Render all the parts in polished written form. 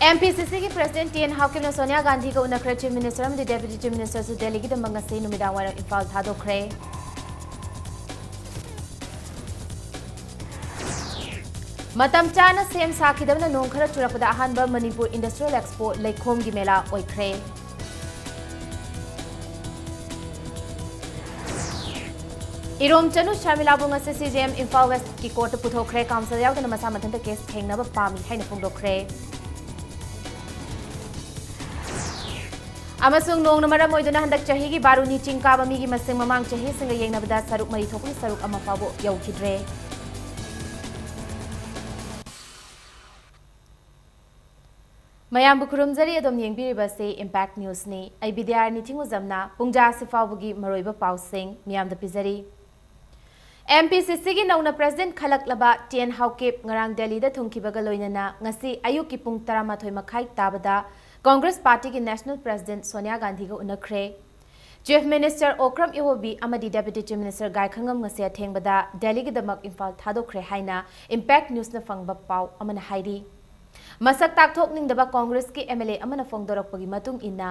MPCC की president TN हाकिम ने सोनिया गांधी को उन्नखरे चीफ मिनिस्टर और डेप्यूटी चीफ मिनिस्टर से दिल्ली की दमंग से नुमिदांग वायरम इम्फाल थादोखरे मतम चाना सेम साखिदबना नोंग खरा चुरकपदा अहानबा मणिपुर इंडस्ट्रियल एक्सपो लेखोम की मेला ओइखरे इरोम चनु शर्मिलाबु ngasi CJM इम्फाल वेस्ट की कोर्ट पुथोखरे काउंसिल यावदना मसा मथंत केस थेंगनबा पामी हाइना फोंदोखरे अमसुंग नोंगना मरम ओइदुना हंदक चाही की बारुनी चिंकाबा मीगी मसिंग ममांग चाही सिंग येंगनबदा सरुक मरी थोपनी सरुक अमा फाबो यौखिद्रे मयाम बुखुरुमजरी अदम येंगबिरिबसे इम्पैक्ट न्यूज ने आई विद्यार्थी थिंगुजमना पुंगजा सिफावगी मरोइबा पाउसिंग मियाम द पिजरी MPCC की नौना प्रेसिडेंट खलकलबा टीएन हाउकिप ngarang दिल्ली दा थुंखिबगा लोइनना ngasi ayuk ki pung 13 makhai tabada Congress party की नेशनल प्रेसिडेंट सोनिया गांधी को उन्नखरे चीफ मिनिस्टर ओक्रम इवोबी अमदी deputy chief minister Gaikhangam ngasi थेंगबदा दिल्ली की दमक इम्फाल थादोखरे हाइना इम्पैक्ट न्यूज न फंगबा पाउ अमन हाइरी मसक ताकथोकनिंगदबा कांग्रेस की एमएलए अमन फोंगदोरकपगी मतुंग इन्ना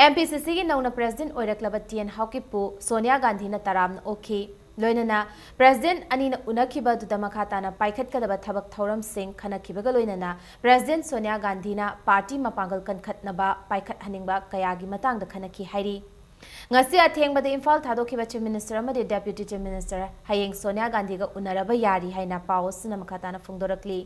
MPCC की नौना प्रेसिडेंट ओइरकलबा टीएन हाउकिपु सोनिया गांधी न तराम ओखी लोइनना प्रेसिडेंट अनीना उनखिबा दुदमखाताना पाइखतकदबा थबक थौरम सिंह खनखिबगा लोइनना प्रेसिडेंट सोनिया गांधीना पार्टी मपांगल कनखतनबा पाइखत हनिंगबा कयागी मतंगदा खनखि हाइरी ngasi athengbada imphal thadokhiba chief minister amade deputy chief minister hayeng sonia gandhi ga unaraba yari haina paus na makhatana phungdorakli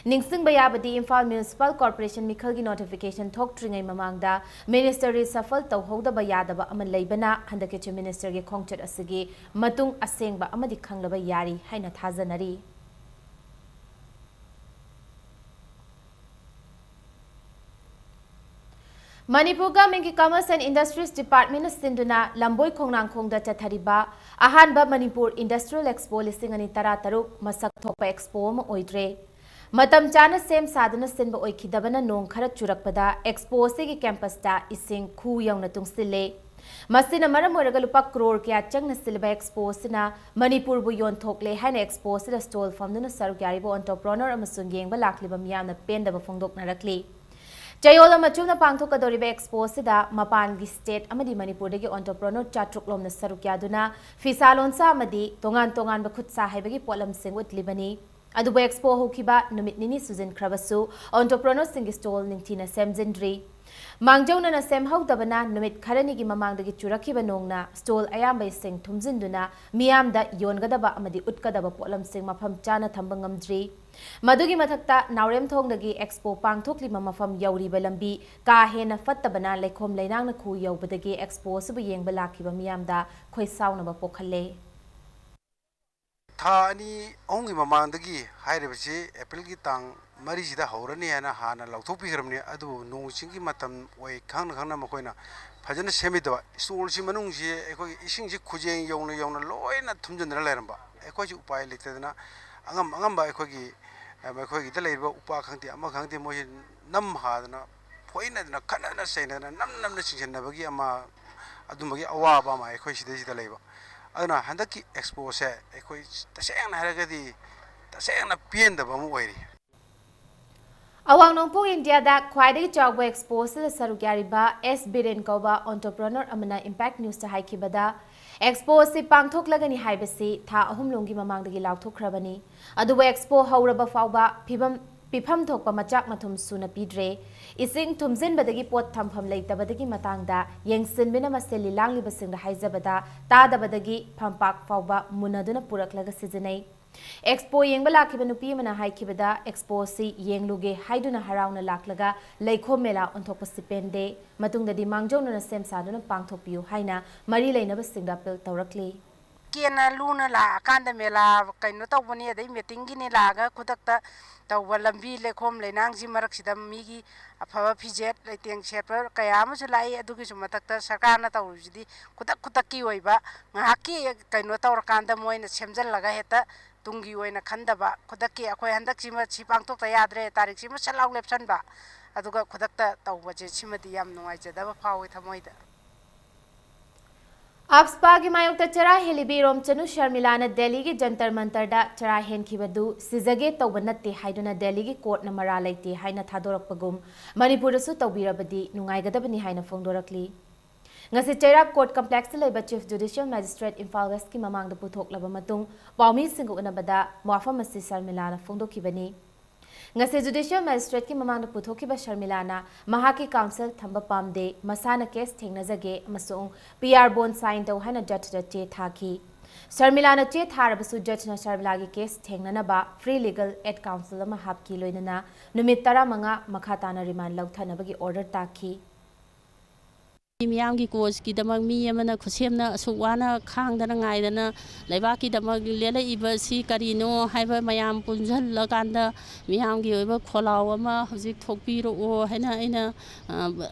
ningsingba yabadi imphal municipal corporation mikhal gi notification thok tringai mamangda ministry safal tawhodaba yadaba aman leibana handake chief minister ge khongchat asigi matung asengba amadi khanglaba yari haina thajanari Manipur government की commerce and industries department सिंधुना लंबोई खोंगनांग खोंगदा चथरिबा अहानबा Manipur industrial expo लिसिंग तरा तरुक मसक थोपा एक्सपो अमा ओइद्रे मतम चाना सेम सादना सिनबा ओइखिदबना नोंग खरा चुरकपदा एक्सपो से कैंपसता इसिंग खू यौना तुंगसिले मसिना मरम ओरगा लुपा करोड़ क्या चंगना सिलबा एक्सपो सिना मणिपुर बु योनथोकले हाइना एक्सपो सिदा स्टॉल फमदुना सरुक यारिबो एंटरप्रेन्योर अमसुंग येंगबा लाखलिबा मियामना पेंदबा फोंदोकनरकली चयोला मचुना पांगथोकदोरिबा एक्सपो सिदा मपान की स्टेट अमदी मणिपुर दगी एंटरप्रेन्योर चाट्रुकलोमना सरुक यादुना फिसालोनसा अमदी तोंगान तोंगान बखुत्सा हाइबगी पोलम सिंग उतलिबनी अदुबो एक्सपो होखिबा नुमित निनी सुजिन खरबसु एंटरप्रेन्योर सिंग स्टॉल निंगथिना सेमजिनद्री मांगजौना सेमहौदबना नुमित खरनी की ममांगदगी चुरखिबा नोंगना स्टॉल अयाम्बै सिंग थुमजिनदुना मियामदा योनगदबा अमदी उटकदबा पोलम सिंग मफम चाना थंबा ngamdri मदुगी मथक्ता नावरेम थोंगदगी एक्सपो पांगथोकलिबा मफम यौरिबा लंबी का हेना फत्तबना लेखोम लेनांगना खु यौबदगी एक्सपो सबु येंगबा लाखिबा मियामदा खोइसाउनबा पोखल्ले थानी ओंगी ममांदगी हाइरेबसी एप्रिल की तांग मरीसिदा हौरनी है हाना लौथोपीग्रबनी अदु नोंसिंगी मतम ओइ खांग खांगना मखोइना फजन सेमिदवा स्टोरसी मनुंगसी एखोइ इसिंगसी खुजेंग यौना यौना लोइना थुमजनरा लेरंबा एखोइसी उपाय लेतेदना angam angam ba ekhoi gi leirba upa khangti ama khangti moi nam hadna phoina na khana na seina na nam na singsen bagi ama adumagi awa ba ma ekhoi sida leiba aduna handaki expo se ekhoi taseng na haragadi taseng na pien da ba mu oiri अवांग नोंगपोंग India दा ख्वाइदगी चावबा expo से सरुक्यारिबा S Biren कौबा entrepreneur अमना impact news ता हाइखिबदा एक्सपो से पांगथोकलगनी हाइबसी था अहुमलोंगी ममांगदगी लाउथोखरबनी अदुबा एक्सपो हौरबा फावबा पिफम थोकपा मचाक मथुम सुना पीद्रे इसिंग थुमजिनबदगी पोत थमफम लेतबदगी मतांगदा येंगसिनबिना मसे लिलांगलिबसिंगदा हाइजबदा तादबदगी फमपाक फावबा मुनदुना पुरकलगा सिजनै एक्सपो येंगबा लाखिबा नुपी मना हाइखिबदा एक्सपो सी येंगलुगे हाइदुना हराउना लाखलगा लेखो मेला ओंथोकपा सिपेंदे मतुंगददी मांगजौना सेम सादुना पांगथोकपियु हाइना मरी लेनबा सिंगदा अपील तौरकली केना लूना ला कांदा मेला कइनो तौबनी अदै मीटिंग गिनी लागा खुदक्ता तौबा लंबी लेखोम लेनांगजी मरकसिदा मीगी अफबा फिजेट लेतेंग सेटपर कया अमसु लाई अदुगी सु मतक्ता सरकारना तौरुजिदी खुदक्की ओइबा ngahaki कइनो तौरकांदा मोइना सेमजलगा हेता तुंगी ओइना खंदबा खुदक्की अखोय हंदकसिमा छि पांगथोकता याद्रे तारिखसिमा सलाउ लेपसनबा अदुगा खुदक्ता तौबजे सिमदी याम नुंगाइजदबा फावै थमोइदा आपस्पा की मायोक्ता चरा हेलिबी रोमचनु शर्मिलाना दिल्ली की जंतर मंतरदा चरा हेनखिबदु सिजगे तौब नत्ते हाइदुना दिल्ली की कोर्ट मरा लेते हाइना थादोरकपगुम मणिपुरदसु तौबिरबदी नुंगाइगदबनी हाइना फोंदोरकली ngasi chairap court complex leba chief judicial magistrate Imphal West ki mamang da puthoklaba matung pawmi singu unabada muafam asi Sharmilana phongdokhibani ngasi judicial magistrate ki mamang da puthokiba Sharmilana mahaki council thamba pamde masana case thengnajage amasung PR bond sign tau hana judge da che thaki Sharmilana che tharabasu judge na Sharmila gi case thengnanaba free legal aid council ama hapki loinana numit 15 makhatana remand lauthanabagi order taki मियाम की coach की दमक मी अमना खुसेमना सुवाना खांगदना गायदना लेबा की दमक लेले इबसी करिनो हाइबा मयाम पुंजल लगांदा मियाम की ओइबा खोलाव अमा हजिक थोकपिरो ओ हैना आइना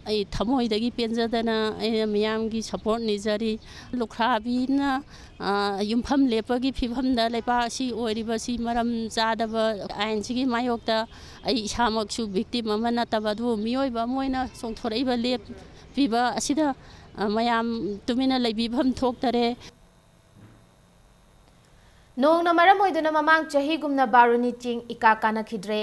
आई थमोइदगी पेंजदना आइना मियाम की सपोर्ट निजरी लुखराबीना युमफम लेपगी फिफमदा लेबा सी ओइरिबसी मरम जादबा आइनसिगी मायोक्ता आई इसामकसु विक्टिम अमा नतबदु मियोइबा मोइना सोंथोरइबा लेप पीबा असिदा मयाम तुमिना लेबिभम थोक्तरे नोंग नमरम होइदुना ममांग चाही गुमना बारुनी चिंग इका काना खिद्रे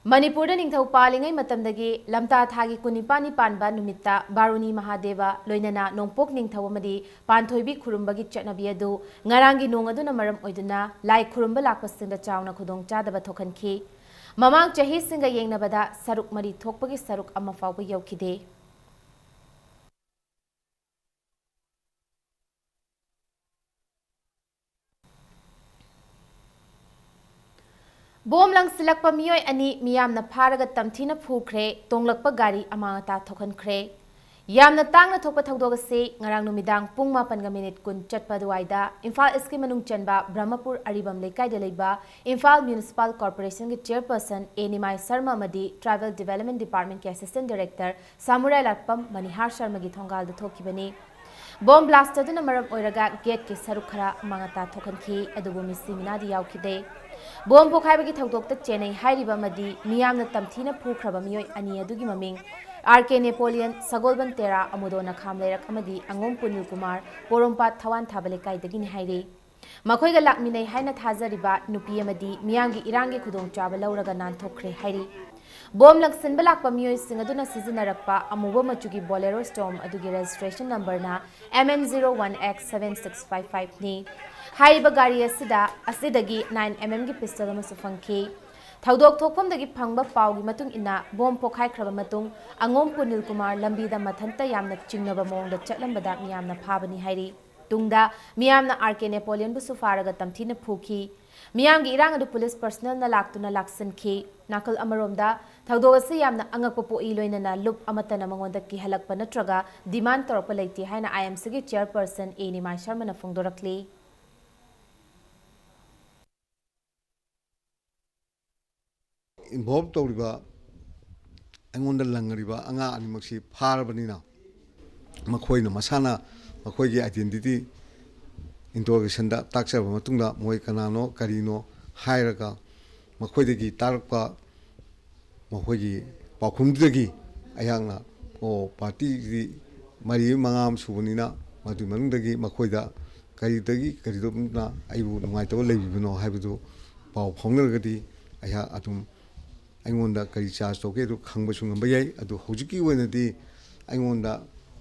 मणिपुर निंगथौ पालिंगै मतमदगी लमता थागी कुनिपानी पानबा नुमित्ता बारुनी महादेवा लोइनना नोंपोक निंगथौ अमदी पानथोइबी खुरुंबगी चटनबी अदु ngaranggi nong aduna maram oiduna lai khurumba lakpasinda chauna khudong chadaba thokhanki mamang chahi singa yengnabada saruk mari thokpagi saruk ama fawba yaukhide Bom lang silakpa miyoy ani miyam na pharaga tamthina phukre tonglakpa gari amangata thokhankre yamna tangna thokpa thawdoga se ngarang numidang pung 8:kun chatpa duwaida Imphal East ki manung chanba Brahmapur Aribam Lekai da leiba Imphal Municipal Corporation ki chairperson Enimai Sharma madi Travel Development Department ki assistant director Samurai Lapam Manihar Sharma gi thongal da thokibani Bomb blaster duna maram oiraga gate ki saruk khara amangata thokhanki adubu misimina di yaukhide Bom pokhaiba ki thawdokta Chennai hairiba madi miyamna tamthina phukhraba miyoy ani adugi maming RK Napoleon Sagolban Tera Amudona Khamlerak amadi Angom Punil Kumar Porompat Thawan Thabale kaidagini hairi Makhoiga lakminai haina thajariba nupi amadi miyamgi irangi khudong chaba lauraga nanthokre hairi Bom laksin balakpa miyoy singaduna sizinarappa amuba machugi Bolero Storm adugi registration number na MN01X7655 ni Haiba gari asidagi 9mm gi pistol amasu fangki Thaudok thokpamdagi phangba pawgi matung ina bom pokhai khraba matung Angom Punil Kumar lambida mathanta yamna chingnaba mongda chatlambada miyamna phabani hairi tungda miyamna RK Napoleon bu sufaraga tamthina phuki miyamgi irang adu police personnel na laktuna laksanki nakal amaromda thaudok ase yamna angakpa poi loinana lup amatana mangonda ki halakpa natraga demand torpa leiti haina IMC gi chairperson Enimai Sharma na phongdorakli involved tawriba angonda langriba anga animaksi pharabanina makhoina masana makhoigi identity interrogation da taksaba matungda moi kanano karino hairaga makhoidagi tarakpa makhoigi pakhumdagi ayangna o party mari mangam subunina madu manungdagi makhoida karidobna aibu nungaitaba leibino haibudu paw phongnargadi aya atum aingonda kari charge toke ru khangba sungamba yai adu hojiki wenadi aingonda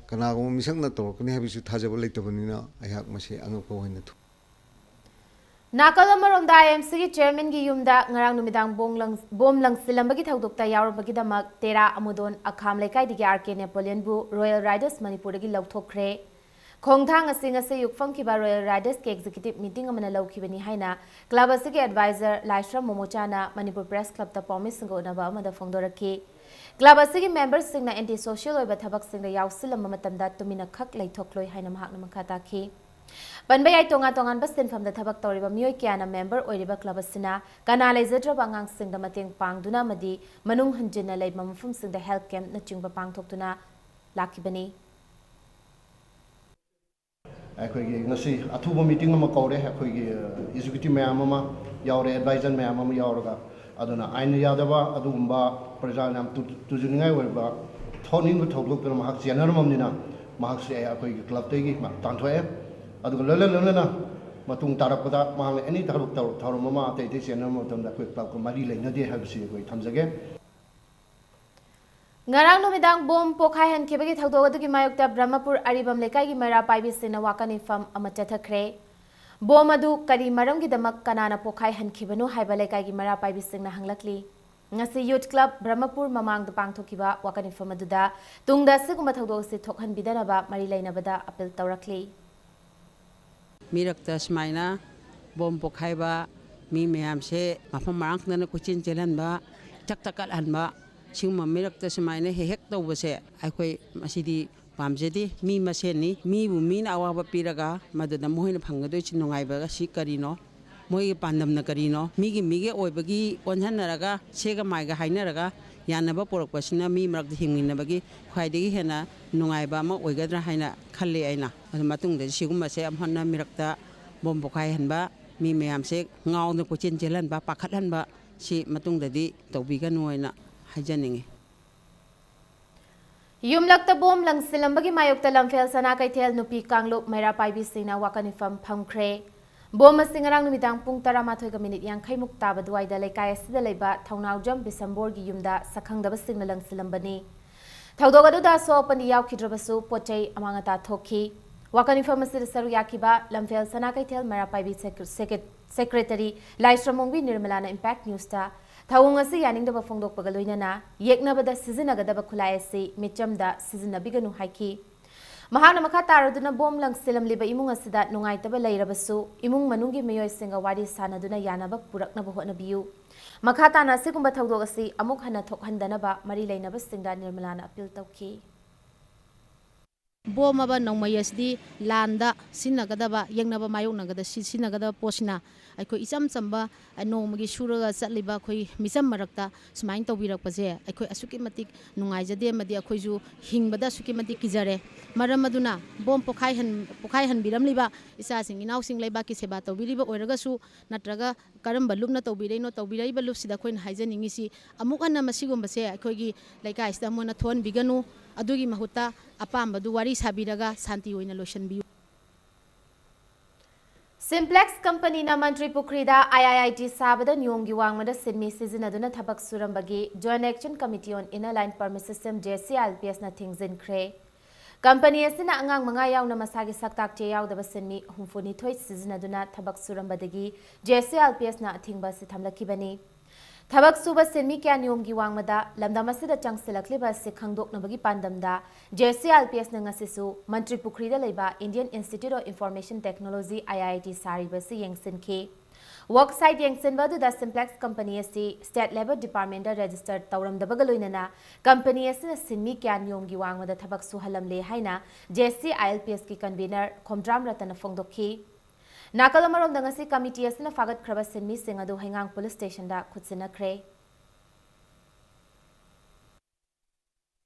kanago misangna torkani habisu thajaba leitabanina ayak mase angakpa hoina thu Nakal amaromda IMC gi chairman gi yumda ngarang numidang bom lang silambagi thawdokta yaurabagi damak Tera Amudon Akham Lekai digi RK Napoleon bu Royal Riders Manipur gi lawthokre Khongthang asing ase yukfam ki ba Royal Riders ke executive meeting amana lawkhibani haina club asigi advisor Laishra Momochana Manipur Press Club ta promise ngona ba amada phongdoraki club asigi members singna anti social oiba thabak singda yausilam matamda tumina khak leithokloi haina mahakna makhata ki Banbayai tonga tongan basin from the thabak toriba miyoy kiana member oiriba club asina kana leizadra bangang singda mateng pangduna madi manung hanjina leiba mafum singda health camp na chingba pangthoktuna lakibani ꯑꯩꯈꯣꯏꯒꯤ ꯉꯁꯤ ꯑꯊꯨꯕ meeting ꯑꯃ ꯀꯧꯔꯦ ꯑꯩꯈꯣꯏꯒꯤ executive ꯃꯌꯥꯝ ꯑꯃ ꯌꯥꯎꯔꯦ adviser ꯃꯌꯥꯝ ꯑꯃ ꯌꯥꯎꯔꯒ ꯑꯗꯨꯅ ꯑꯥꯏꯟꯅ ꯌꯥꯗꯕ ꯑꯗꯨꯒꯨꯝꯕ ꯄ꯭ꯔꯖꯥꯅ ꯌꯥꯝ ꯇꯨꯖꯅꯤꯡꯉꯥꯏ ꯑꯣꯏꯕ ꯊꯣꯛꯅꯤꯡꯕ ꯊꯧꯗꯣꯛꯇꯨꯅ ꯃꯍꯥꯛ ꯆꯦꯟꯅꯔꯝꯃꯕꯅꯤꯅ ꯃꯍꯥꯛꯁꯦ ꯑꯩꯈꯣꯏꯒꯤ ꯀ꯭ꯂꯕꯇꯒꯤ ꯇꯥꯟꯊꯣꯛꯑꯦ ꯑꯗꯨꯒ ꯂꯣꯏꯅꯅ ꯃꯇꯨꯡ ꯇꯥꯔꯛꯄꯗ ꯃꯍꯥꯛꯅ ꯑꯦꯅꯤ ꯊꯧꯔꯝ ꯑꯃ ꯑꯇꯩ ꯑꯇꯩ ꯆꯦꯟꯅꯕ ꯃꯇꯝꯗ ꯑꯩꯈꯣꯏ ꯀ꯭ꯂꯕꯀ ꯃꯔꯤ ꯂꯩꯅꯗꯦ ꯍꯥꯏꯕꯁꯤ ꯑꯩꯈꯣꯏ ꯊꯝꯖꯒꯦ ngarang numidang bom pokhai han khebagi thogdog adugi mayokta Brahmapur Aribam Lekai Mera Paibi Sina Wakani Fam Amachathakre bom adu kari maramgi damak kanana pokhai han khibanu haiba Lekai Mera Paibi Sina hanglakli ngasi Youth Club Brahmapur Mamang da pangthokiba Wakani Fam aduda tungda siguma thogdog se thokhan bidanaba mari lainabada appeal tawrakli Mirakta smaina bom pokhaiba mi mayam se mafam marang na kuchin chelan ba chak takal han ba singma mirakta smaina hek tawbase akhoi masidi pamjedi mi maseni mi bu min awa piraga maduda moina phangadoi chinungai ba si karino moi pandam na karino migi oibagi onhanaraga sega maiga hainaraga yanaba porokpasina mi marakta hingminabagi khwaidegi hena nungai ba ma oigadra haina khalle aina matungda siguma se amhonna mirakta bom pokhai hanba mi mayam se ngauna kuchin chelan ba pakhathan ba si matungdadi tawbiganu aina hajaningi Yumlakta bom lang silambagi mayokta lamfel sana kaithel nupi kanglop Mera Paibi Sina Wakani Fam phamkhre bom singarang numidang pung 13 yankhai muk taba duaida lekai asida leiba thaunaujam Bisambor gi yumda sakhangdaba singna lang silambani thaudogaduda so pani yaukhidrabasu pochai amangata thokhi Wakani Fam asida saru yakiba lamfel sana kaithel Mera Paibi Secretary Laisramongbi Nirmalana Impact News ta Thawung asi yaningdaba phongdokpaga loinana yeknabada sizinagadaba khulai asi michamda sizinabiganu haiki mahana makha taraduna bom lang silamliba imung asida nungaitaba leirabasu imung manungi meyoi singa wari sanaduna yanaba puraknaba hotnabiyu makha tana sigumba thawdok asi amuk hana thokhandanaba mari leinaba singda Nirmalana appeal tawki bom aba nongmayasdi landa sinagadaba yengnaba mayoknagada sinagadaba posina aiko isam chamba nongmagi suraga chatliba khoi misam marakta sumain tawbirakpase aiko asuki matik nungaijade madi akhoiju hingbada asuki matik kijare maramaduna bom pokhai han biramliba isa sing inau sing leiba ki seba tawbiriba oiragasu natraga karamba lupna tawbireino tawbiraiba lupsida khoin haijaningisi amuk anna masigumbase aikoigi laikai sida mona thon biganu adugi mahutta apambadu wari sabiraga santi oina loishanbiyu Simplex Company na Mantri Pukrida IIIT Sabada Nyonggi Wangmada Sidmi Sizinaduna Thabak Surambagi Joint Action Committee on Inner Line Permit System JCLPS na Thingzin Kre Company asina angang mga yaw na masagi saktak che yaw daba sinmi humfuni thoy sizinaduna Thabak Surambadagi JCLPS na athingba si thamlakibani Thabak suba sinmi kya niyomgi wangmada lamdamasida changsilakliba si khangdoknabagi pandamda JCLPS na ngasisu Mantri Pukrida leiba Indian Institute of Information Technology IIT Sariba si yengsinki Worksite yengsinbadu da Simplex Company asi State Labor Department da registered tawramdabaga loinana company asina sinmi kya niyomgi wangmada thabak suhalamle haina JCLPS ki convener Khomdram Ratana phongdokhi Nakal amarom dangasi committee asina fagat kraba sinmi singadu Hengang Police Station da khutsina kre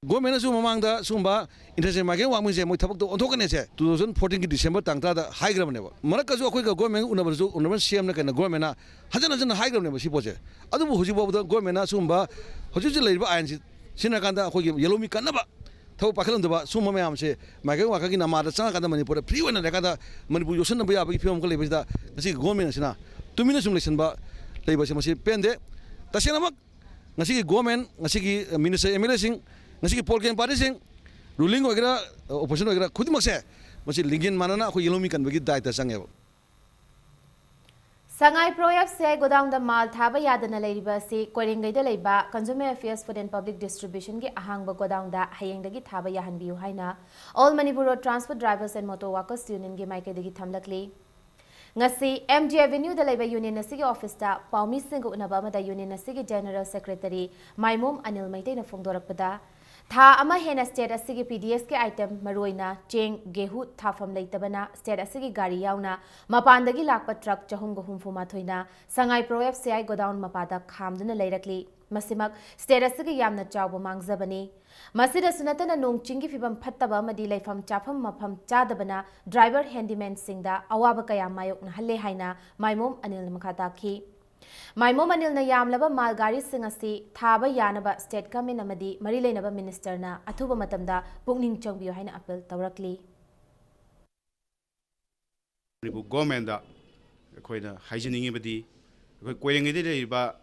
Government mamangda sumba international market wangmin se moi thabak to onthokane se 2014 ki December tangta da high gram ne ba maraka jo khoi ga government unabar CM na kana government na hajan high gram ne ba si poche adu bu huji bo government na sumba huji ji leiba ayan sina kanda khoi yellow mi kanaba thau pakhalam da ba summa mayam se market wa ka ki namada changa kanda manipur free wana da kanda manipur yosan ba ya ba film ko leiba da ngasi government sina tumina sum election ba leiba se masi pende tasena mak ngasi government ngasi minister MLA sing ngasi polken party sing ruling wagera opposition wagera khud makse masi lingin manana ko yelomi kan bagi daita sange Sangai Proyap se godown da mal thaba yadana leiriba si koringai da leiba Consumer Affairs Food and Public Distribution gi ahangba godown da hayengdagi thaba yahanbiu haina All Manipur Road Transport Drivers and Motor Workers Union gi maikadagi thamlakli ngasi MG Avenue da leiba union asigi office da Paumi Singh unaba ma da union asigi General Secretary Maimom Anil Maitei na phongdorakpada Tha ama hena state asigi PDS ke item maroina cheng gehu thafam leitabana state asigi gari yauna mapandagi lakpa truck chahum go humfu mathoina sangai prof CI godown mapada khamduna leirakli masimak state asigi yamna chawba mangjabani masida sunatana nong chingi fibam phattaba madi leifam chafam mafam chadabana driver handyman singda awaba kaya mayok na halle haina Maimom Anil makhata ki Maimom Anil na yamlaba malgari singasi thaba yanaba state government amadi mari leinaba minister na athuba matamda pukning chongbiyo haina appeal tawrakli Manipur government da akoina haijaningi badi akoi koirengi de leiba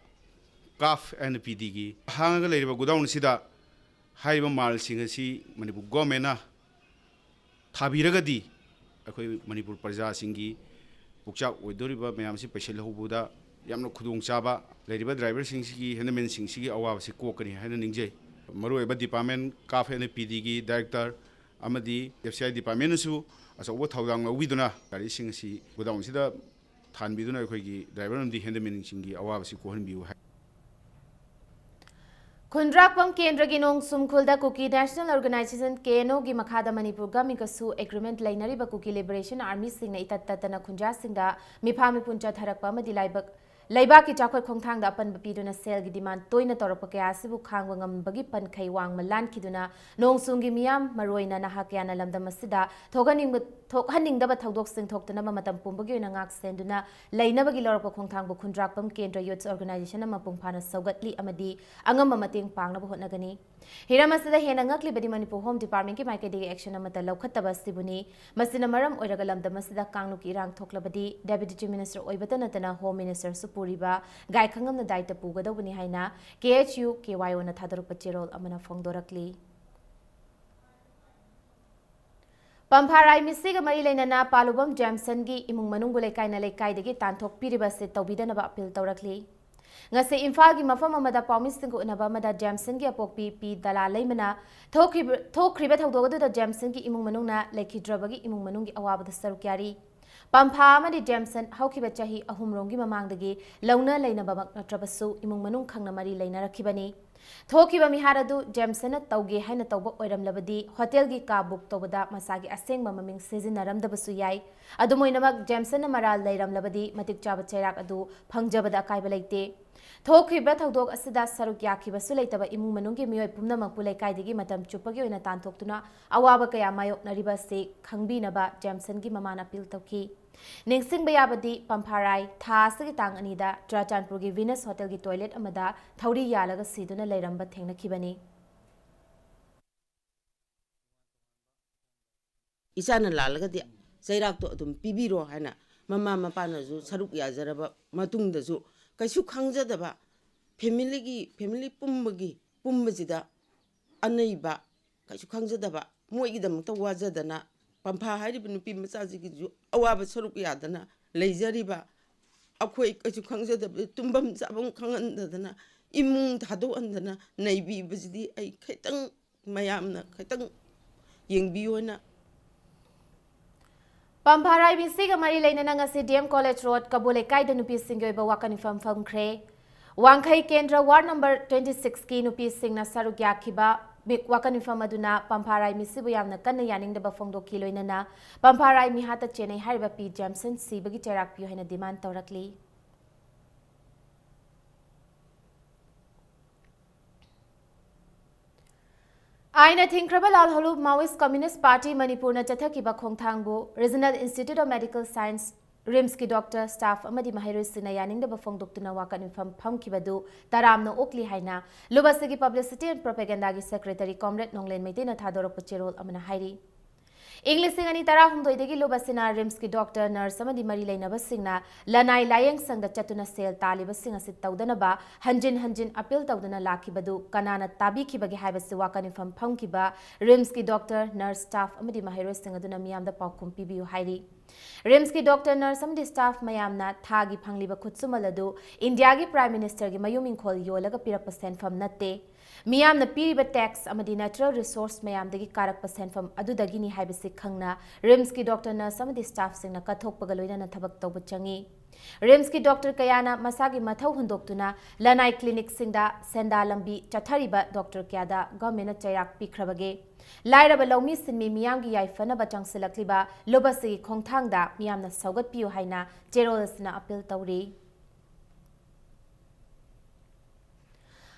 CAF and PD gi hanga leiba godown sida haiba mal sing asi Manipur government na thabiragadi akoi Manipur praja singi bukchak oidoriba mayam si paisel hobuda yamna khudung chaba leiba driver sing si handamen sing si awa si kokani haina ningje maru eba department CAF and PD gi director amadi FCI department su aso thaudang widuna gari sing si godown sida than biduna akhoi gi driver amdi handamen sing gi awa si kohan biu Khundrakpam Kendra gi nong sumkhulda Kuki National Organization KNO gi makhada Manipur Government kasu agreement lainariba Kuki Liberation Army singna itat tatana khunja singda mipha mipun chatharakpa amadi laibak ki chakhoi khongthangda apan bapiduna sel gi demand toina torapa kaya sibu khangwa ngambagi pankhai wang malan khiduna nong sungi miyam maroina naha kyana lamdam asida thokhaningdaba thodok sing thoktana matam pumbagi oina ngak senduna lainabagi lorapa khongthangbu Khundrakpam Kendra Youth Organization ama pungphana saugatli amadi angam mateng pangnaba hotnagani hiramasida hena ngakli badi Manipur Home Department ki maikedi action amata laukhattaba sibuni masina maram oiraga lamdam asida kangnu ki irang thoklabadi Deputy Chief Minister oibata natana Home Minister Puriba gai khangam na daita pugadawni haina KHU KYO na thadarupa cherol amana phongdorakli Pampharai misiga mari leinana Palubam Jamson gi imung manung bulaikai na laikai degi tanthok piriba se tawbidana ba appeal tawrakli ngase Imphal gi mafam amada promising ko unaba amada Jamson gi apokpi P dala leimana thokriba thawdogadu da Jamson gi imung manung na laikhidrabagi imung manung gi awabada sarukyari Pampha amadi Jamson haukiba chahi ahumrongi mamangdagi launa leinabak natrabasu imung manung khangna mari leinarakibani thokiba miharadu Jamson tawge haina tawba oiramlabadi hotel gi ka book tawbada masagi asengma maming sejinaramdabasu yai adumoinamak Jamson maral leiramlabadi matik chaba chairak adu phangjabada akaiba leite thokiba thawdok asida saruk yakibasu leitaba imung manunggi miyoi pumnamak pulaikai matam chupagi oina tantoktuna awaba kaya mayok nariba se khangbinaba Jamson gi mamana appeal tawki Ningsing bayabadi Pampharai Thasagi tang anida Trachanpur gi Venus Hotel gi toilet amada thauri yalaga siduna leiramba thengnakhibani Isana lalagadi chairak to adum pibiro haina mama mapana ju saruk yajaraba matungda ju kaisu khangjadaba family pumbajida anaiba kaisu khangjadaba moigi damta wajadana Pampha hairiba nupi machaji gi ju awaba saruk yadana leijariba akhoi kaisu khangjadaba tumbam jabam khangendadana imung thado andana naibi bajidi ai khaitang mayamna khaitang yengbiona Pampharai bisiga mari leinana ngasi DM College Road Kabule kaida nupi singoi ba wakani fam khre Wangkhai Kendra Ward number 26 ki nupi singna saruk yakhiba wakani fam aduna Pampharai misibu yamna kanna yaningdaba phongdo ki loinana Pampharai mihata Chennai hariba P Jamson sibagi cherak pi haina demand tawrakli Aina Thinkraba Lalholu Maoist Communist Party Manipur na chathakiba khongthangbu Regional Institute of Medical Science RIMS ki doctor staff amadi mahiroi sina yaningdaba phongdoktuna wakan infam phamkibadu taramna okli haina lubasagi publicity and propaganda gi secretary comrade Nonglen Meitena thadorok cherol amana hairi English singani tara humdoidagi lubasina RIMS ki doctor nurse amadi mari leinaba singna lanai layeng sangda chatuna sel taliba singa sit tawdanaba hanjin appeal tawdana lakibadu kanana tabi kibagi haibasi wakan infam phamkiba RIMS ki doctor nurse staff amadi mahiroi singaduna miyamda paukum pibiu hairi RIMS ki doctor nurse amdi staff mayamna thagi phangliba khutsumaladu India gi prime minister gi mayuming khol yolaga pirak percent fam natte miyamna piriba tax amadi natural resource mayamdagi karak percent fam adudagi ni haibasi khangna RIMS ki doctor nurse amdi staff singna kathokpaga loina thabak tawba changi RIMS ki doctor kayana masagi mathau hundoktuna lanai clinic singda senda lambi chathariba doctor kyada government chairak pikhrabage Lairaba Lomi Sinmi Miyamgi Yaifana Bachang Selakliba Lobasi Kongtangda Miyamna Saugat Piu Haina Jerolasna appeal Tauri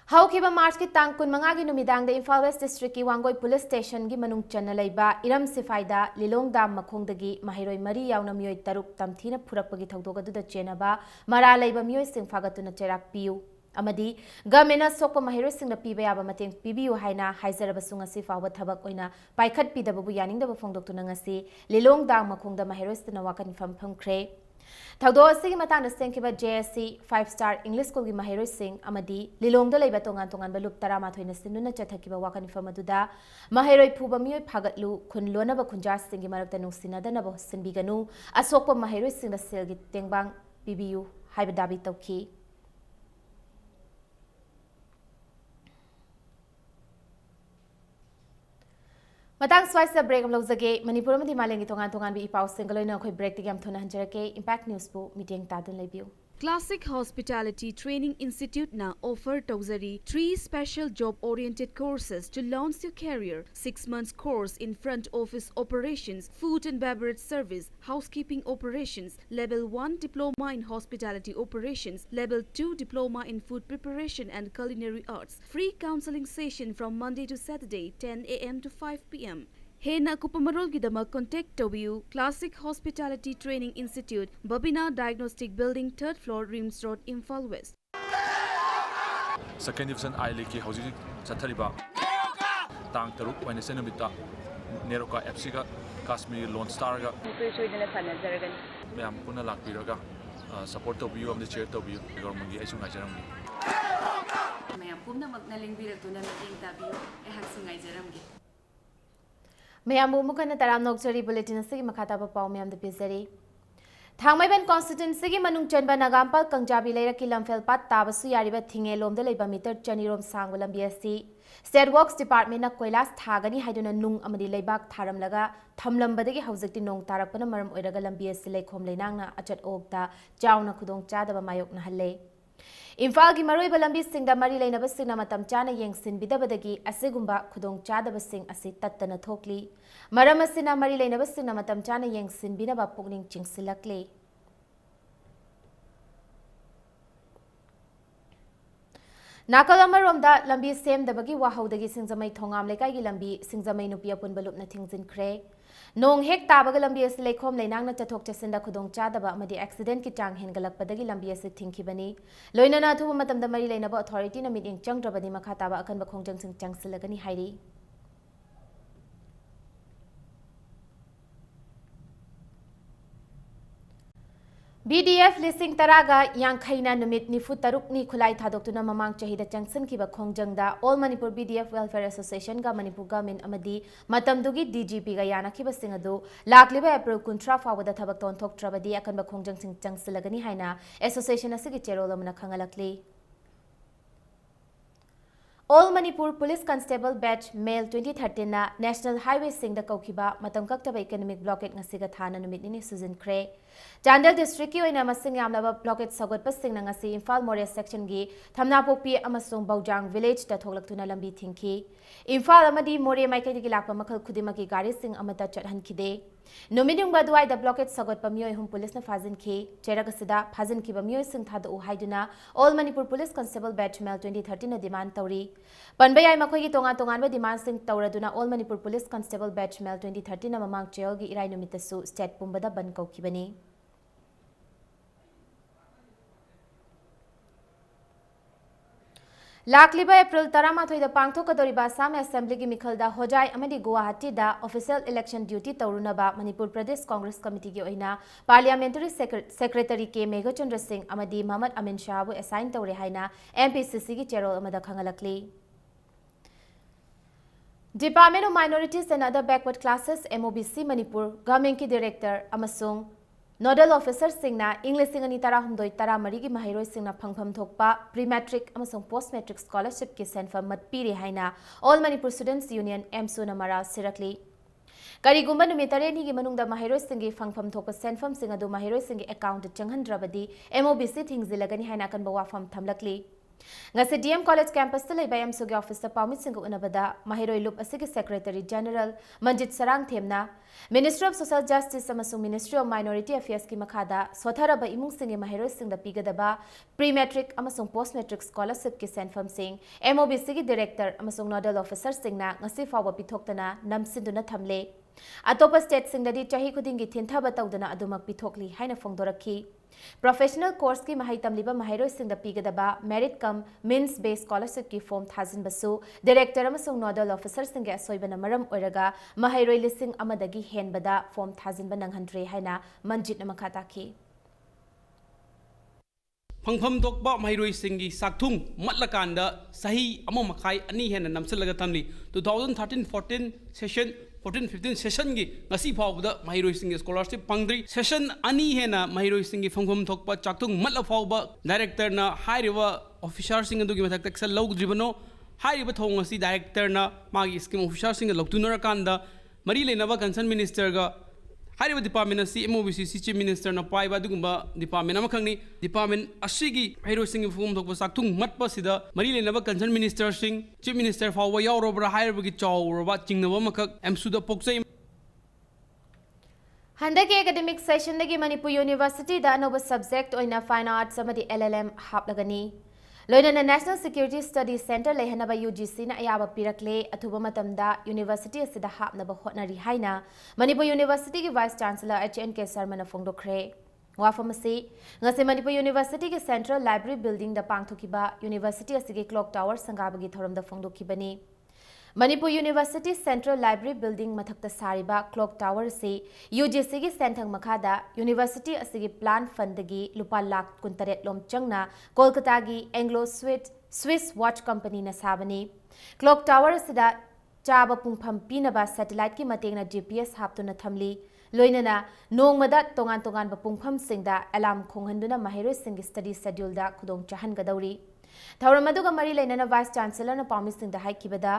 Haukiba March ki Tangkun Mangagi Numidang the Imphal West District ki Wangoi Police Station gi Manung Chanalaiba Iram Sifaida Lilong Dam Makongdagi Mahiroi Mari Yauna Miyoi Taruk Tamthina Purapagi Thaudoga Duda Chenaba Mara Laiba Miyoi Singfagatuna Cherak Piu amadi government sokpa mahiroisingna piba yaba mateng pibiyu haina haizarabasung asi fawba thabak oina paikhat pidabu yaningbaba phongdoktuna ngasi lilong dang makhongda mahiroistuna wakan famkhre thaudo asigi matangna sengkiba JSC 5-star English School gi mahiroising amadi lilongda leiba tongan tongan ba lup 13 na sinuna chathakiba wakan famaduda mahiroi phuba miyoi phagatlu khun lonaba khunjar singi marakta nungsinada nabo sinbiganu asokpa mahiroisingna selgi tengbang pibiyu haiba dabi tawki matang swaisa break am lojage manipur ma dimalengi tongan tongan bi ipau singaloina khoi break tigam thona hanjarake impact news bu meeting tadun lebiu Classic Hospitality Training Institute now offer Tawzari 3 special job-oriented courses to launch your career. 6 months course in front office operations, food and beverage service, housekeeping operations, level 1 diploma in hospitality operations, level 2 diploma in food preparation and culinary arts. Free counseling session from Monday to Saturday 10 a.m. to 5 p.m. Hena Kupamarol Gidama contact Tobiu Classic Hospitality Training Institute, Babina Diagnostic Building, 3rd floor, Rims Road, Imphal West. Second division I League Housing Satariba Tang Taruk when the Senamita Neroka Epsiga Kashmir Lone Starga Mayam Puna Lakiraga support Tobiu of the chair Tobiu, Gormangi Asungajaramgi. Mayam Puna Magnaling Biratuna Mating Tabiu, a Haxingajaramgi. Mayamu mukana taram nokchari bulletin asigi makhata ba paw mayam de pizari Thangmaiban constituency gi manung chenba nagampal kangjabi leira ki lamfel pat tabasu yariba thinge lomda leiba meter chanirom sangwa lambi asi State Works Department na koilas thagani haiduna nung amadi leibak tharamlaga thamlambadagi haujikti nong tarakpana maram oiraga lambi asi leikhom leinangna achat okta chauna khudong chadaba mayok na halle Imphal gi maroiba lambi singda mari leinaba singna matam chana yengsin bidabadagi asigumba khudong chadaba sing asi tattana thokli maram asina mari leinaba singna matam chana yengsin binaba pukning chingsilakle Nakalamar lambi sem dabagi wahaudagi singzamai thongam lekai gi lambi singzamai nupi apun balup na thingzin khre Nong hek tabaga lambi asi leikhom leinang na chathok chasinda khudong chadaba amadi accident ki chang hengalakpadagi lambi asi thingkhibani loinana thuba matamda mari leinaba authority na meeting changdrabani makha taba akan ba khongjang sing changsilagani hairi BDF lising taraga yang khaina numit nifu taruk ni khulai thadok tuna mamang chahida changsan kiba khongjangda All Manipur BDF Welfare Association ga Manipur government amadi matamdugi DGP ga yana kiba singadu lakliba April 13 fawada thabak ton thok trabadi akan ba khongjang sing changsilagani haina association asigi cherol amna khangalakli All Manipur Police Constable Batch Male 2013 na National Highway Singda Kaukiba matam kaktaba economic blockade ngasiga thana numit ni Susan Kre Chandel District ki oina masing yamlaba blockade sagot pasing na ngasi Imphal More section gi thamna pokpi amasung Baujang village ta thoglaktuna lambi thingki Imphal amadi More maikai gi lakpa makhal khudimaki gari sing amata chathan khide Numidung baduai da blockade sagot pamioi hum police na fazin ki cheragasida fazin ki bamioi sing thada u haiduna All Manipur Police Constable Batch Male 2013 na demand tauri Panbayai makhoi gi tonga tongan ba demand sing tauraduna All Manipur Police Constable Batch Male 2013 na mamang jail gi irai numitasu state pumbada ban kaukibani Lakliba April Taramatoi the Pangthokadoriba Assam Assembly gi Mikhalda Hojai amadi Guwahati da official election duty taurunaba Manipur Pradesh Congress Committee gi oina Parliamentary Secretary K Meghachandra Singh amadi Mohammad Amin Shah bu assign taure haina MPCC gi chairol amada khangalakli Department of Minorities and Other Backward Classes MOBC Manipur Government ki Director amasung Nodal Officer Singna English Singani Tara Humdoi Tara Marigi Mahiroi Singna Phangpham Thokpa Pre-Matric amasung Post-Matric Scholarship ki senfam matpiri haina All Manipur Students Union MSU Namara Sirakli Karigumba numitare ni gi manungda Mahiroi Singi Phangpham Thokpa senfam Singadu Mahiroi Singi account changhandrabadi MOBC thingzilagani haina kan bawafam thamlakli Ngasi DM College campus ta leiba MSU gi officer Pamit Singh unabada Mahiroi Loop asigi Secretary General Manjit Sarang Themna Ministry of Social Justice amasung Ministry of Minority Affairs ki makhada swatharaba imung singi Mahiroi Singda pigadaba Pre-Matric amasung Post-Matric Scholarship ki senfam Singh MOBC gi Director amasung Nodal Officer Singna ngasi fawba pithoktana namsinduna thamle Atopa state singdadi chahi khudingi thintha batawdana adumak pithokli haina phongdorakhi professional course की महै तमलिबा महैरोइसिंगदा पीगदबा merit come means based scholarship की form थाजिनबसु director अमसुंग nodal officer सिंगे असोइबना मरम ओइरगा महैरोइ लिसिंग अमदगी हेनबदा form थाजिनबा नंगहनद्रे हाइना Manjit मखा ताखी फंगफम दोकबा महैरोइसिंगी साक्थुंग मत्लकांदा सही अमो मखाई अनि हेन नमसलगा तमली 2013-14 session 14-15 session की ngasi फावबदा महैरोइसिंगी scholarship फंगद्री session अनि हेन महैरोइसिंगी फंगफम थोकबा चाक्थुंग मतला फावबा डायरेक्टर ना हाइरिबा ऑफिसर सिंग अदुगी मथक तक्सल लौद्रिबनो हाइरिबा थोंग ngasi डायरेक्टर ना मागी स्कीम ऑफिसर सिंग लौतुनर कांदा मरी लेनबा कंसर्न मिनिस्टर गा हाइरिबा डिपार्टमेंट असी एमओबीसी चीफ मिनिस्टर ना पाइबा दुगुंबा डिपार्टमेंट अमा खंगनी डिपार्टमेंट असीगी महैरोइसिंगी फंगफम थोकबा चाक्थुंग मतपा सिदा मरी लेनबा कंसर्न मिनिस्टर सिंग चीफ मिनिस्टर फावबा यावरोबरा हाइरिबा की चावरोबा चिंगनबा मखक एमसुदा पोक्सै हंदक एकेडमिक सेशन दगी मणिपुर यूनिवर्सिटी दा अनोबा सब्जेक्ट ओइना फाइन आर्ट्स अमदी LLM हापलगनी लोइनना नेशनल सिक्योरिटी स्टडी सेंटर लेहनबा UGC ना अयाबा पिरकले अथुबा मतमदा यूनिवर्सिटी असिदा हापनबा होटनरी हाइना मणिपुर यूनिवर्सिटी की वाइस चांसलर HNK शर्मा ना फोंदोखरे वाफमसी ngase Manipur University के सेंट्रल लाइब्रेरी बिल्डिंग दा पांगथोकिबा यूनिवर्सिटी असिगे क्लॉक टावर संगाबगी थोरम दा फोंदोखिबनी Manipur university central library building मथक्ता सारिबा क्लॉक टावर से UGC की सेंथंग मखादा यूनिवर्सिटी असिगे प्लान फंडगी लुपा लाख 19 लोम चंगना कोलकाता की एंग्लो स्विस वॉच कंपनी न साबनी क्लॉक टावर सिदा चाबा पुंगफम पीनबा सैटेलाइट की मतेंगना GPS हापतुना थमली लोइनना नोंगमदा तोंगान तोंगान पुंगफम सिंगदा अलार्म खोंगहंदुना महैरोइ सिंग स्टडी शेड्यूल दा खुदोंग चाहनगदौरी थौरम अदुगा मरी लेनना वाइस चांसलर ना पाउमी सिंग दा हाइकिबदा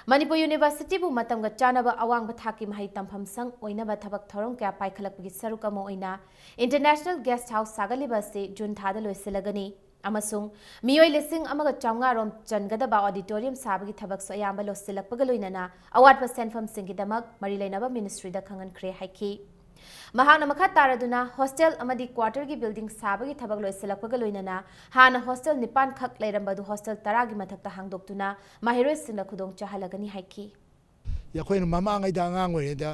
मणिपुर यूनिवर्सिटी बु मतंगा चानबा अवांग थाकी महै तंफम संग ओइनबा थबक थौरम क्या पाइखलकपगी सरुकम ओइना इंटरनेशनल गेस्ट हाउस सागलिबा से जून थादा लोइसिलगनी अमसुंग मियोय लिसिंग अमगा चांगा रोम चनगदबा ऑडिटोरियम साबगी थबक सो अयाम्बा लोसिलकपगा लोइनना अवार्ड सेंफम सिंगिदमक मरी लेनबा मिनिस्ट्री दा खंगनख्रे हाइकी महाना मखा तारदुना हॉस्टल अमदी क्वार्टर की बिल्डिंग साबगी थबक लोइसिलकपगा लोइनना हाना हॉस्टल निपान खक लेरंबदु हॉस्टल 10 की मथक्ता हांगदोक्तुना महैरोइ सिंग खुदोंग चाहलगनी हाइकी यखोइन ममांगैदा अंगांगोइदा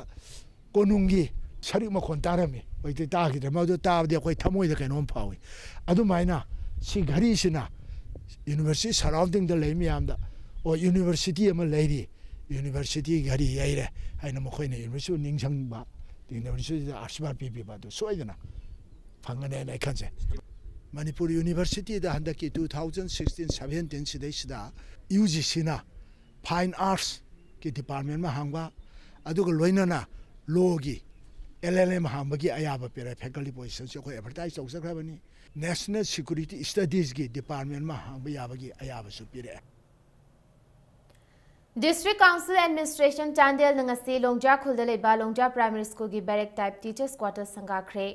कोनुंगी सरि मखोन तारमी ओइते तागिदे मदु ताबदे अखोइ थमोइदा कैनोम फावी अदुमाइना सी घरीसिना यूनिवर्सिटी सराउंडिंग द लेमी आमदा ओ यूनिवर्सिटी अमा लेरी यूनिवर्सिटी घरी याइरे हाइना मखोइने यूनिवर्सिटी निंगसंगबा यूनिवर्सिटी द आर्ट्सबा पीपीबा दु सोइदना फंगने नै खनसे मणिपुर यूनिवर्सिटी द हंदकी 2016-17 सिदैसिदा UGC ना फाइन आर्ट्स की डिपार्टमेंट में हांगबा अदुगा लोइनना लॉगी LLM हांबगी अयाबा पेरे फैकल्टी पोजीशन से कोई एडवर्टाइज तौसखरबनी नेशनल सिक्योरिटी स्टडीज की डिपार्टमेंट में हांबा याबगी अयाबा सुपिरे डिस्ट्रिक्ट काउंसिल एडमिनिस्ट्रेशन चांदेल नंगसी लोंगजा खुलदा लेबा लोंगजा प्राइमरी स्कूल की बैरक टाइप टीचर्स क्वार्टर संगाखरे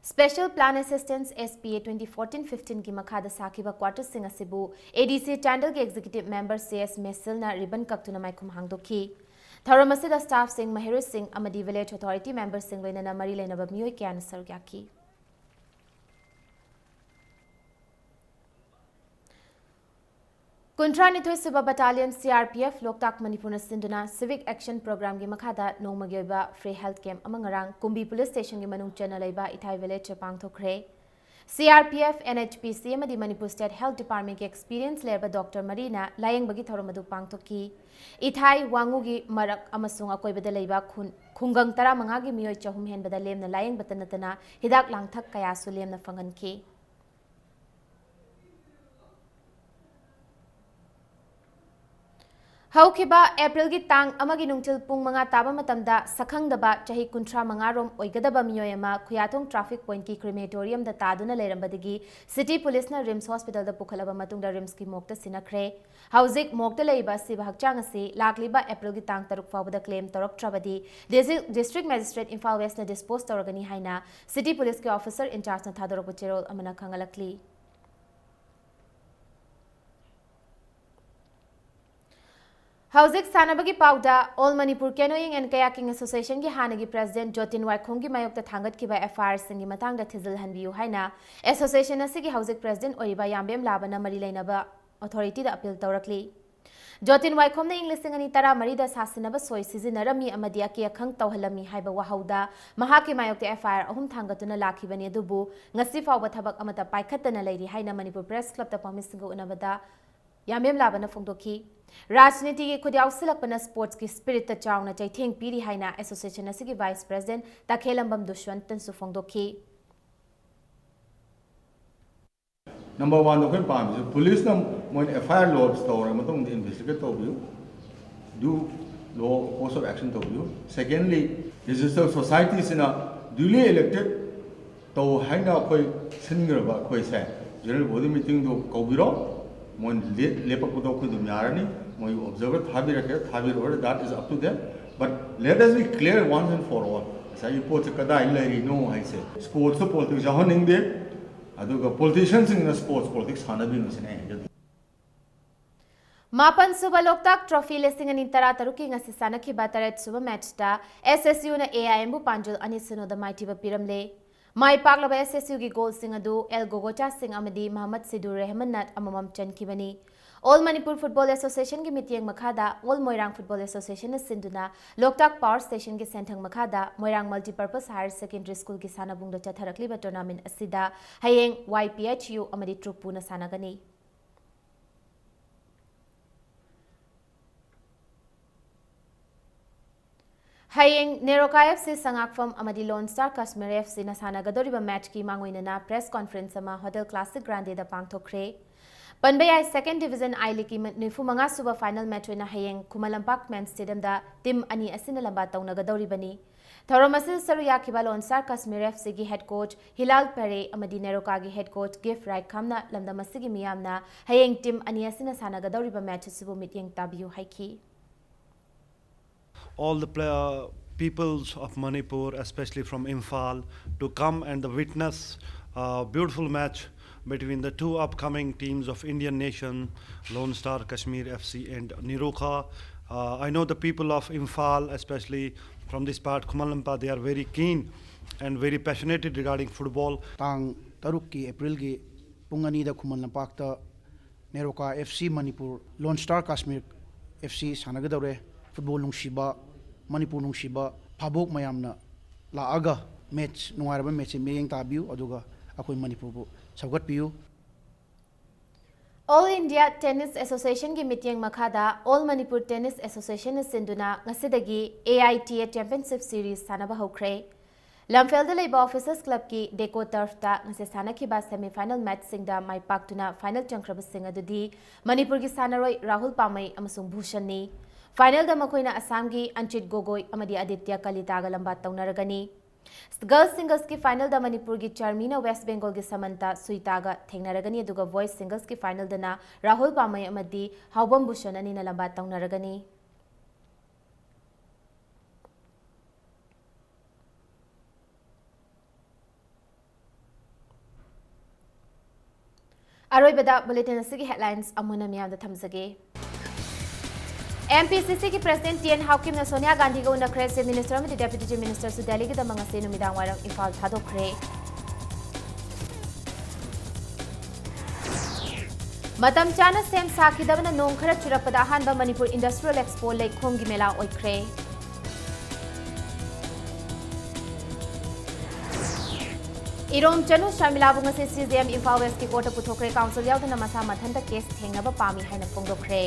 स्पेशल प्लान असिस्टेंस SPA 2014-15 की मखादा साकिबा क्वार्टर सिंग असिबु ADC चांदेल के एग्जीक्यूटिव मेंबर CS मेसिल ना रिबन कक्तुना माइकुम हांगदोखी थौरम असिदा स्टाफ सिंग महैरोइ सिंग अमदी विलेज अथॉरिटी मेंबर सिंग लोइनना मरी लेनबा मियोय क्यान सरुयाकी कुंट्रानिथोय सुबा बटालियन CRPF लोकताक मणिपुर सिंधुना सिविक एक्शन प्रोग्राम की मखादा नोंमगी फ्री हेल्थ कैंप अमंगरांग कुंबी पुलिस स्टेशन की मनुंग चना लेबा इथाई विलेज पांगथोखरे CRPF NHPC अमदी मणिपुर स्टेट हेल्थ डिपार्टमेंट के एक्सपीरियंस लेबा डॉक्टर मरीना लायंगबगी थौरम अदु पांगथोकी इथाई वांगुगी मरक अमसुंग अकोइबदा लेबा खुंगंग 15 की मियोय चहुम हेनबदा लेमना लायंग बतनतना हिदाक लांगथक कयासु लेमना फंगनकी हौखिबा अप्रैल की तांग अमगी नुंगथिल पुंग मंगा ताबा मतमदा सखंगदबा चाही 35 रोम ओइगदबा मियोय अमा खुयातोंग ट्रैफिक पॉइंट की क्रिमेटोरियम दा तादुना लेरंबदगी सिटी पुलिस ना रिम्स हॉस्पिटल दा पुखलबा मतुंगदा रिम्स की मोक्ता सिनखरे हौजिक मोक्ता लेबा सिबा हकचांग असी लाकलिबा अप्रैल की तांग 3 फावबदा क्लेम तरक्ट्रबदी डिस्ट्रिक्ट मजिस्ट्रेट इम्फाल वेस्ट ना डिस्पोज तौरगनी हाइना सिटी पुलिस के ऑफिसर इंचार्ज ना थादोरक चेरोल अमना खंगलकली हौजिक सानबगी पाउदा all Manipur canoeing and kayaking association की हानगी प्रेसिडेंट जोतिन वाइखोंग की मायोक्ता थांगतकिबा FIR सिंगी मतंगदा थिजिल हनबियु हाइना एसोसिएशन असिगी हौजिक प्रेसिडेंट ओइबा यामबेम लाबना मरी लेनबा अथॉरिटी दा अपील तौरकली Jotin Waikhomna ing lising ani tara marida sasinaba soi sizinarami amadi aki akhang tawhalami haiba wahauda mahaki mayokte FIR ahum thangatuna lakhibani adubu ngasi fawba thabak amata paikhatana leiri haina Manipur Press Club ta pamisinga unabada yamem labana phongdoki Rajniti ki khudyausилakpana sports ki spirit ta chauna chaitheng piri haina association asigi vice president Takhelambam Dushwantan su phongdoki Number 1 the palm is police when FIR lodge store the investigate do law course of action to you. Secondly, registered societies in a duly elected to hang out single general body meeting to Kobiro, when Lepakudo Yarani, when you observe it, that is up to them. But let us be clear once and for all. So you put a Kadai, no, I say. Sports politics are honing there. Politicians in the sports politics Mapan suba Loktak trophy listing and intara taruki ngasi sanaki bataret suba match ta SSU na AIM bu panjul anisino the mighty piramle Mai paglaba SSU gi goal sing adu El Gogocha Singh amadi Muhammad Sidur Rehman Nat amamam chankibani All Manipur Football Association ki meeting makhada All Moirang Football Association na sinduna Loktak Power Station ki senthang makhada Moirang Multipurpose Higher Secondary School ki sanabung da chatharakli ba tournament asida hayeng YPHU amadi Trukpu na sanagani Hayeng Neroka FC Sangakfam amadi Lone Star Kashmir FC na sanagadoriba match ki mangoinana press conference ama Hotel Classic Grande da pangthokre Panbayai second division I League nifu manga suba final match na hayeng Kumalampak Men Stadium da team ani asina lamba taunagadoribani Thoromasil Saruya kiba Lone Star Kashmir FC gi head coach Hilal Pare amadi Neroka gi head coach Gift Right Kamna lamdamasigi miyamna hayeng team ani asina sanagadoriba match subu mityeng tabiu haiki All the peoples of Manipur, especially from Imphal, to come and witness a beautiful match between the two upcoming teams of Indian nation, Lone Star Kashmir FC and Neroka. I know the people of Imphal, especially from this part, Kumalampa, they are very keen and very passionate regarding football. Tang Taruki April gi Pungani da Kumalampak ta Neroka FC Manipur, Lone Star Kashmir FC Sanagadore, football nungshiba Manipur nungshiba phabok mayamna laaga match nungaraba match meyeng tabiu aduga akoi Manipur bu sagat piu All India Tennis Association gi meeting makhada All Manipur Tennis Association sinduna ngasidagi AITA Championship Series sanaba hokre Lamfelda Labor Officers Club ki Deco Turf ta ngase sanaki ba semi final match singda mai paktuna final changkraba singa dudi Manipur gi sanaroi Rahul Pamai amasung Bhushan ni Final da makoina Assam gi Anchit Gogoi amadi Aditya Kalita ga lamba taunaragani Girls singles ki final da Manipur gi Charmina West Bengal gi Samantha Suita ga thengnaragani aduga boys singles ki final da na Rahul Pamai amadi Haubam Bhushan ani na lamba taunaragani Aroibada bulletin asigi headlines amuna miyam da thamjage MPCC की president TN हाउकिम ने सोनिया गांधी को उन्नखरे chief minister में deputy chief minister से दिल्ली की दमंग से नुमिदांग वारंग इम्फाल थादोखरे मतम चाना सेम साखिदबना नोंग खरा चुरपदा हानबा मणिपुर इंडस्ट्रियल एक्सपो लेखोम की मेला ओइखरे इरोम चनु शर्मिला बुंग से सीजेएम इम्फाल वेस्ट की कोर्ट पुथोखरे काउंसिल यावदना मसा मथंदा केस थेंगनबा पामी हाइना फोंगदोखरे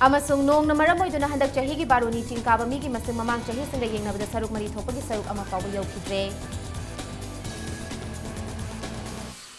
Amasung nong na maramoy doon na handak chahi ki baroni chingkaba mi ki masing mamang chahi singa yeng nabada saruk mari thopa ki saruk ama pawa yaw kidre.